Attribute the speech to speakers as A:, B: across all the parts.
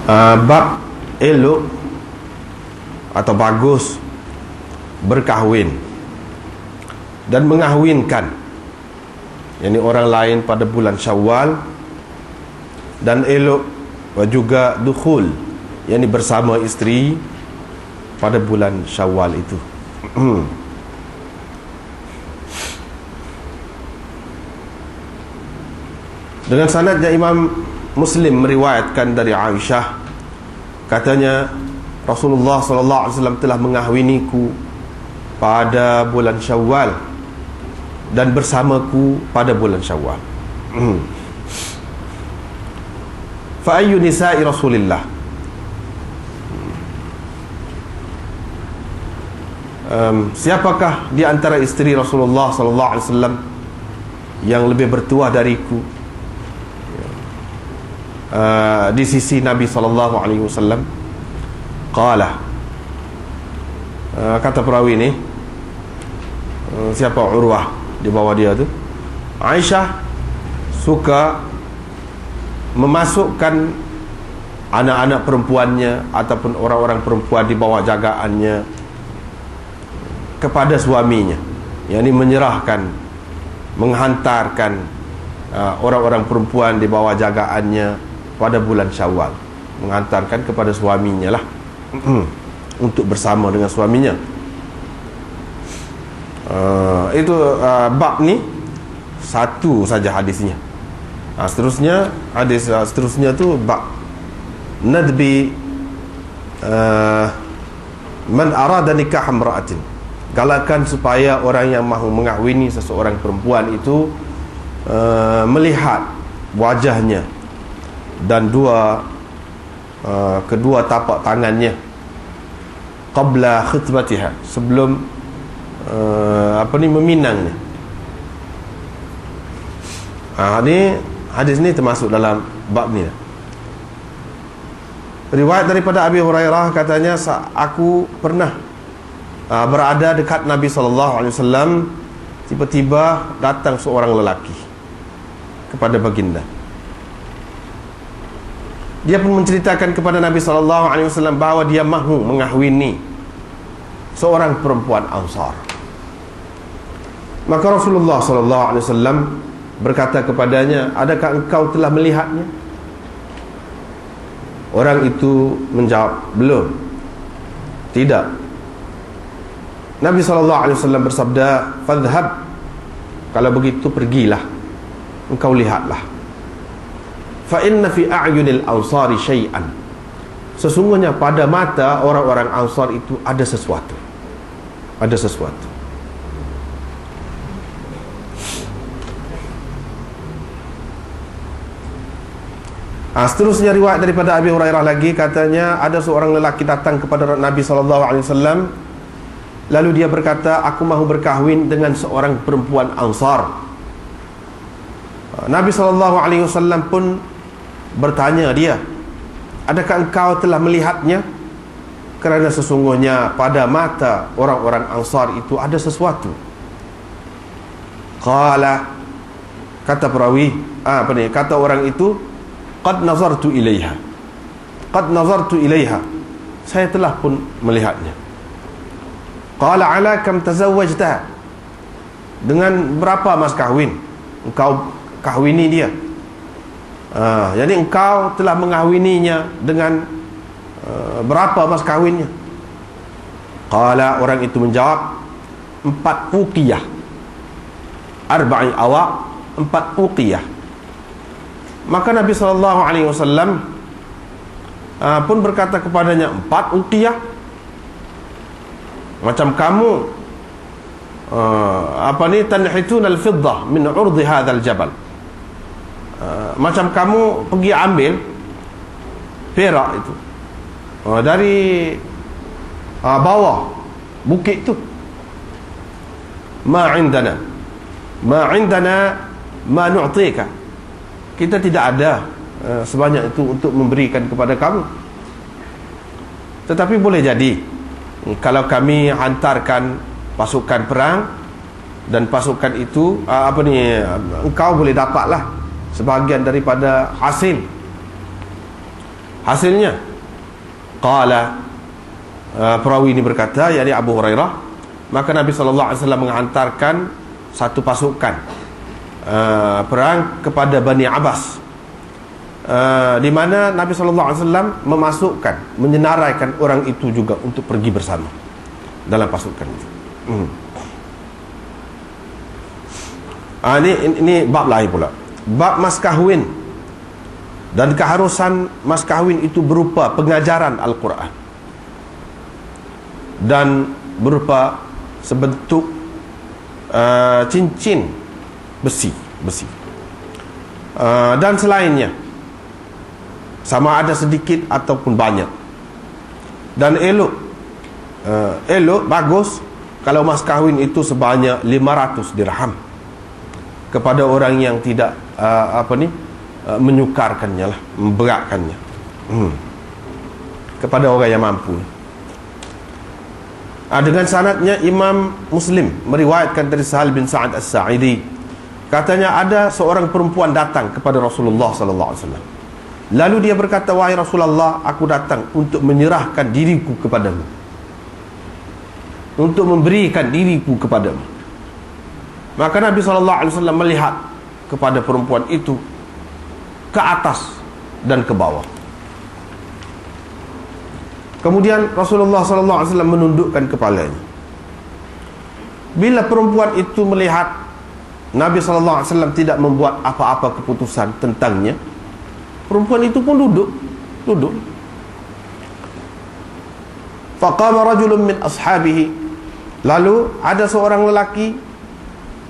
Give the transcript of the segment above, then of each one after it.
A: Bab elok atau bagus berkahwin dan mengahwinkan, yakni orang lain pada bulan Syawal, dan elok juga dukhul, yakni bersama isteri pada bulan Syawal itu. Dengan sanadnya Imam Muslim meriwayatkan dari Aisyah, katanya Rasulullah SAW telah mengahwiniku pada bulan Syawal dan bersamaku pada bulan Syawal. Fa ayyu nisa'i Rasulillah, siapakah di antara isteri Rasulullah SAW yang lebih bertuah dariku di sisi Nabi SAW? Qala, kata perawi ni, siapa? Urwah, di bawah dia tu. Aisyah suka memasukkan anak-anak perempuannya ataupun orang-orang perempuan di bawah jagaannya kepada suaminya, yakni menyerahkan, menghantarkan orang-orang perempuan di bawah jagaannya pada bulan Syawal, menghantarkan kepada suaminya lah, untuk bersama dengan suaminya. Itu bab ni satu saja hadisnya. Seterusnya, hadis seterusnya tu bab nadbi man arada nikah imra'atin, galakan supaya orang yang mahu mengahwini seseorang perempuan itu melihat wajahnya dan kedua tapak tangannya qabla khitbatiha, sebelum meminangnya. Ni hadis ni termasuk dalam bab ni. Riwayat daripada Abi Hurairah, katanya aku pernah berada dekat Nabi SAW, tiba-tiba datang seorang lelaki kepada baginda. Dia pun menceritakan kepada Nabi SAW bahawa dia mahu mengahwini seorang perempuan Ansar. Maka Rasulullah SAW berkata kepadanya, adakah engkau telah melihatnya? Orang itu menjawab, belum. Tidak. Nabi SAW bersabda, fadhhab, kalau begitu pergilah, engkau lihatlah. Fa inna fi a'yunil ansari syai'an, sesungguhnya pada mata orang-orang Ansar itu ada sesuatu. Ada sesuatu. Seterusnya riwayat daripada Abi Hurairah lagi, katanya ada seorang lelaki datang kepada Nabi SAW, lalu dia berkata, aku mahu berkahwin dengan seorang perempuan Ansar. Nabi SAW pun bertanya dia, adakah engkau telah melihatnya? Kerana sesungguhnya pada mata orang-orang Ansar itu ada sesuatu. Qala, kata perawi, kata orang itu, qad nazartu ilaiha, qad nazartu ilaiha, saya telah pun melihatnya. Qala ala kam tazawwajta, dengan berapa mas kahwin engkau kahwini dia? Jadi engkau telah mengahwininya dengan berapa mas kahwinnya? Qala, orang itu menjawab, 4 uqiyah, 4 awaq, 4 uqiyah. Maka Nabi SAW pun berkata kepadanya, 4 uqiyah? Macam kamu tanhitun al-fiddah min urdi hadzal jabal, macam kamu pergi ambil perak itu dari bawah bukit tu. Ma indana ma nu'tika, kita tidak ada sebanyak itu untuk memberikan kepada kamu. Tetapi boleh jadi kalau kami hantarkan pasukan perang, dan pasukan itu engkau boleh dapatlah sebahagian daripada hasil Hasilnya qala, perawi ini berkata, yakni Abu Hurairah, maka Nabi SAW menghantarkan satu pasukan perang kepada Bani Abbas, di mana Nabi SAW memasukkan, menyenaraikan orang itu juga untuk pergi bersama dalam pasukan itu. Ini bab lain pula, bab mas kahwin, dan keharusan mas kahwin itu berupa pengajaran Al-Quran dan berupa sebentuk cincin besi dan selainnya, sama ada sedikit ataupun banyak. Dan elok bagus kalau mas kahwin itu sebanyak 500 dirham kepada orang yang tidak menyukarkannya lah, memberatkannya, kepada orang yang mampu. Dengan sanadnya Imam Muslim meriwayatkan dari Sahal bin Sa'ad As-Sa'idi, katanya ada seorang perempuan datang kepada Rasulullah sallallahu alaihi wasallam. Lalu dia berkata, wahai Rasulullah, aku datang untuk menyerahkan diriku kepadamu, untuk memberikan diriku kepadamu. Maka Nabi sallallahu alaihi wasallam melihat kepada perempuan itu ke atas dan ke bawah. Kemudian Rasulullah SAW menundukkan kepalanya. Bila perempuan itu melihat Nabi SAW tidak membuat apa-apa keputusan tentangnya, perempuan itu pun duduk. Faqama rajulun min ashabihi, lalu ada seorang lelaki,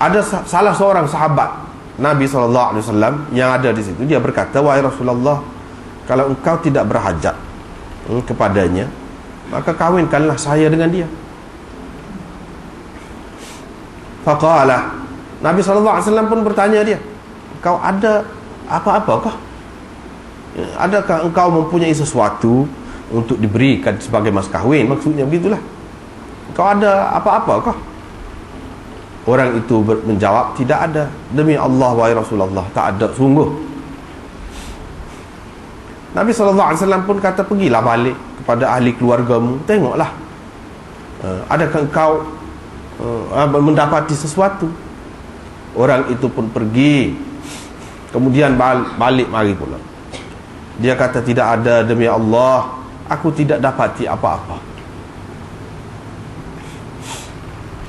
A: ada salah seorang sahabat Nabi SAW yang ada di situ. Dia berkata, wahai Rasulullah, kalau engkau tidak berhajat kepadanya, maka kawinkanlah saya dengan dia. Faqala, Nabi SAW pun bertanya dia, engkau ada apa-apakah? Adakah engkau mempunyai sesuatu untuk diberikan sebagai mas kahwin? Maksudnya begitulah. Engkau ada apa-apakah? Orang itu menjawab, tidak ada. Demi Allah wahai Rasulullah, tak ada sungguh. Nabi SAW pun kata, pergilah balik kepada ahli keluargamu, tengoklah, adakah engkau mendapati sesuatu. Orang itu pun pergi, kemudian balik mari pula. Dia kata, tidak ada demi Allah, aku tidak dapati apa-apa.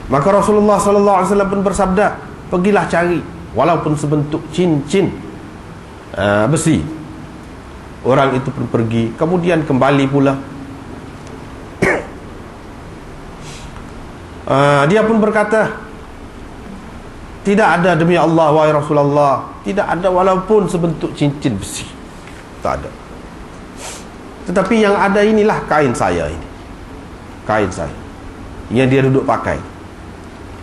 A: Maka Rasulullah SAW pun bersabda, pergilah cari walaupun sebentuk cincin besi. Orang itu pun pergi, kemudian kembali pula. Dia pun berkata, tidak ada demi Allah wahai Rasulullah, tidak ada walaupun sebentuk cincin besi, tak ada. Tetapi yang ada inilah kain saya ini, kain saya yang dia duduk pakai.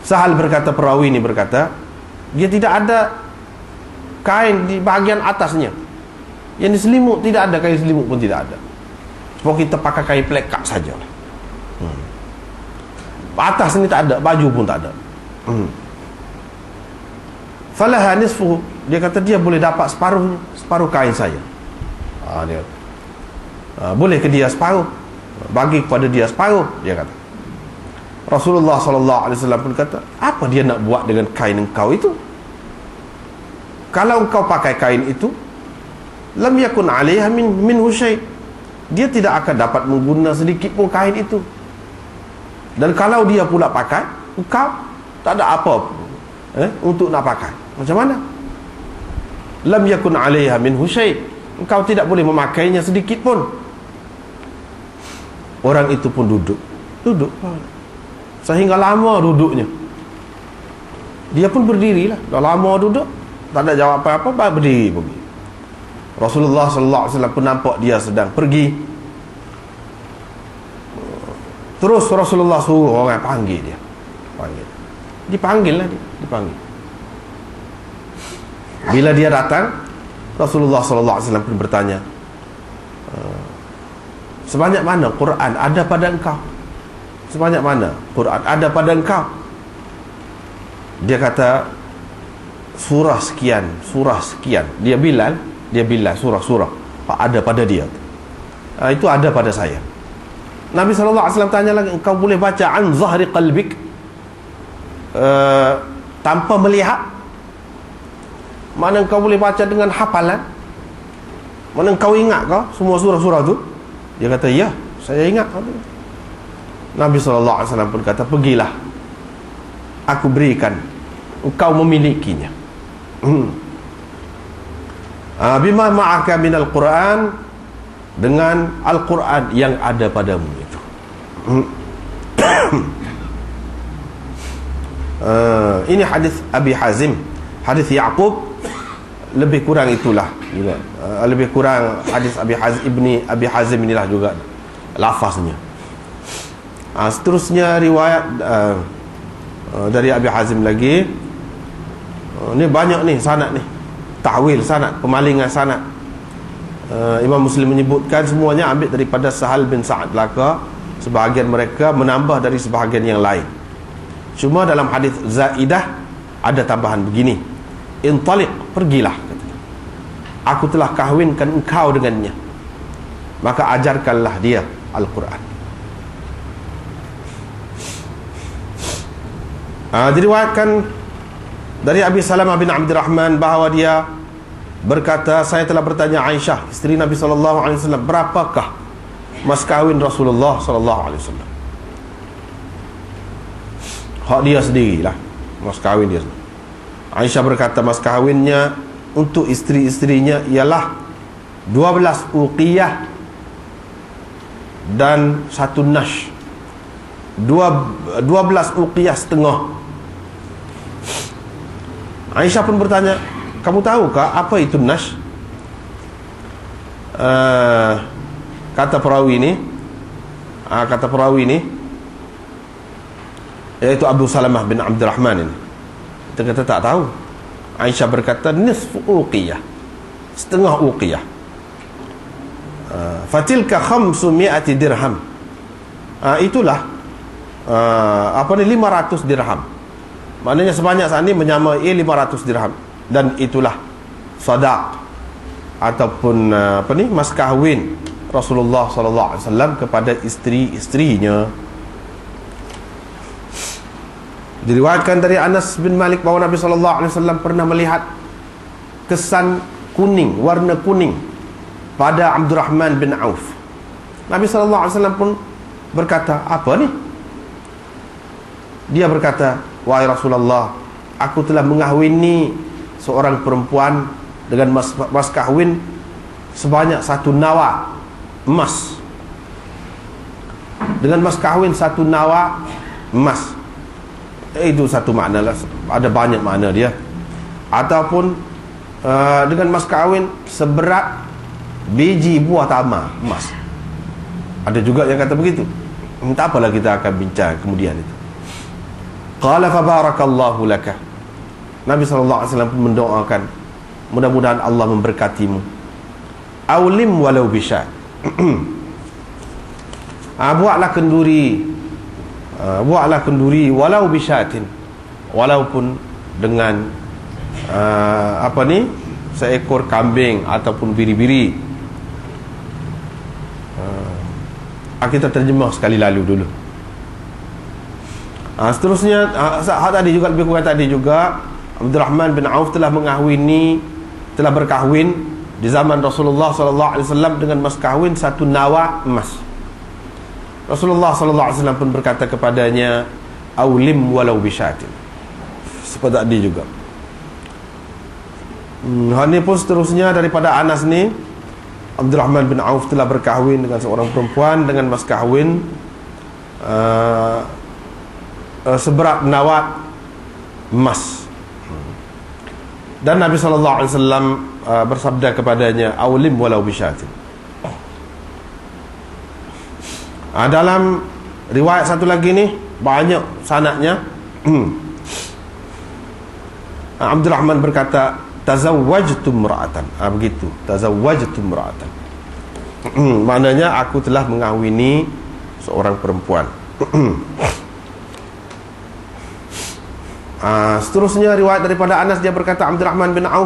A: Sahal berkata, perawi ini berkata, dia tidak ada kain di bahagian atasnya, yang diselimut tidak ada, kain selimut pun tidak ada. Sebab kita pakai kain plekat saja. Atas ni tak ada, baju pun tak ada. Falaha nisfuhu, dia kata dia boleh dapat separuhnya, separuh kain saya. Dia boleh ke dia separuh, bagi kepada dia separuh, dia kata. Rasulullah SAW pun kata, apa dia nak buat dengan kain engkau itu? Kalau engkau pakai kain itu, lam yakun 'alaiha minhu syai', dia tidak akan dapat mengguna sedikit pun kain itu. Dan kalau dia pula pakai, engkau tak ada apa untuk nak pakai. Macam mana? Lam yakun 'alaiha minhu syai', engkau tidak boleh memakainya sedikit pun. Orang itu pun duduk sehingga lama duduknya. Dia pun berdirilah, dah lama duduk, tak ada jawab apa-apa, berdiri pergi. Rasulullah SAW pun nampak dia sedang pergi. Terus Rasulullah suruh orang panggil dia. Dipanggil lah dia, dipanggil. Bila dia datang, Rasulullah SAW pun bertanya, sebanyak mana Quran ada pada engkau? Sebanyak mana Quran ada pada engkau? Dia kata, surah sekian. Dia Bilal surah-surah ada pada dia. Itu ada pada saya. Nabi SAW tanya lagi, engkau boleh baca an zahri qalbik, tanpa melihat? Mana engkau boleh baca dengan hafalan? Mana engkau ingat kau semua surah-surah tu? Dia kata, ya, saya ingat. Nabi SAW pun kata, pergilah, aku berikan, engkau memilikinya. Bima ma'aka minal Quran, dengan Al-Quran yang ada padamu itu. Ini hadis Abi Hazim, hadis Ya'qub, lebih kurang itulah juga. Lebih kurang hadis Abi Hazim inilah juga lafaznya. Seterusnya riwayat dari Abi Hazim lagi. Ini banyak nih sanad nih, tahwil sanad, pemalingan sanad. Imam Muslim menyebutkan semuanya ambil daripada Sahal bin Sa'ad belaka. Sebahagian mereka menambah dari sebahagian yang lain. Cuma dalam hadis Zaidah ada tambahan begini, intaliq, pergilah, katanya, aku telah kahwinkan engkau dengannya, maka ajarkanlah dia Al-Quran. Diriwayatkan dari Abi Salamah bin Abdurrahman bahawa dia berkata, saya telah bertanya Aisyah, isteri Nabi SAW, berapakah mas kahwin Rasulullah SAW? Hak dia sendirilah, mas kahwin dia sendiri. Aisyah berkata, mas kahwinnya untuk isteri-isterinya ialah 12 uqiyah dan 1 nash. 12 uqiyah setengah. Aisyah pun bertanya, kamu tahukah apa itu nash? Kata perawi ini, yaitu Abu Salamah bin Abdurrahman ini, dia kata tak tahu. Aisyah berkata, nisfu uqiyah, setengah uqiyah. Fatilka 500 dirham. Itulah 500 dirham. Maknanya sebanyak saat ini menyamai 500 dirham. Dan itulah sadaq ataupun mas kahwin Rasulullah SAW kepada isteri-isterinya. Diriwayatkan dari Anas bin Malik bahawa Nabi SAW pernah melihat kesan kuning, warna kuning pada Abdurrahman bin Auf. Nabi SAW pun berkata, apa ni? Dia berkata, wahai Rasulullah, aku telah mengahwini seorang perempuan dengan mas kahwin sebanyak 1 nawa emas. Dengan mas kahwin 1 nawa emas. Itu satu makna lah, ada banyak makna dia. Ataupun dengan mas kahwin seberat biji buah tamar emas. Ada juga yang kata begitu. Tak apalah, kita akan bincang kemudian itu. Qala fa barakallahu laka. Nabi SAW pun mendoakan, mudah-mudahan Allah memberkatimu. Aulim walau bisyad. Buatlah kenduri walau bisyatin, walaupun dengan seekor kambing ataupun biri-biri. Kita terjemah sekali lalu dulu. Seterusnya tadi juga, lebih kurang tadi juga, Abdurrahman bin Auf telah berkahwin di zaman Rasulullah SAW dengan mas kahwin 1 nawa emas. Rasulullah SAW pun berkata kepadanya, aulim walau bisyatin, seperti tadi juga. Ini pun seterusnya daripada Anas ni, Abdurrahman bin Auf telah berkahwin dengan seorang perempuan dengan mas kahwin seberat nawat emas. Dan Nabi SAW bersabda kepadanya, aulim walau bisyatin. Dalam riwayat satu lagi ni, banyak sanadnya, Abdurrahman berkata, tazawwajtu imra'atan. Begitu, tazawwajtu imra'atan. Maknanya aku telah mengahwini seorang perempuan. Seterusnya riwayat daripada Anas, dia berkata, Abdurrahman bin Auf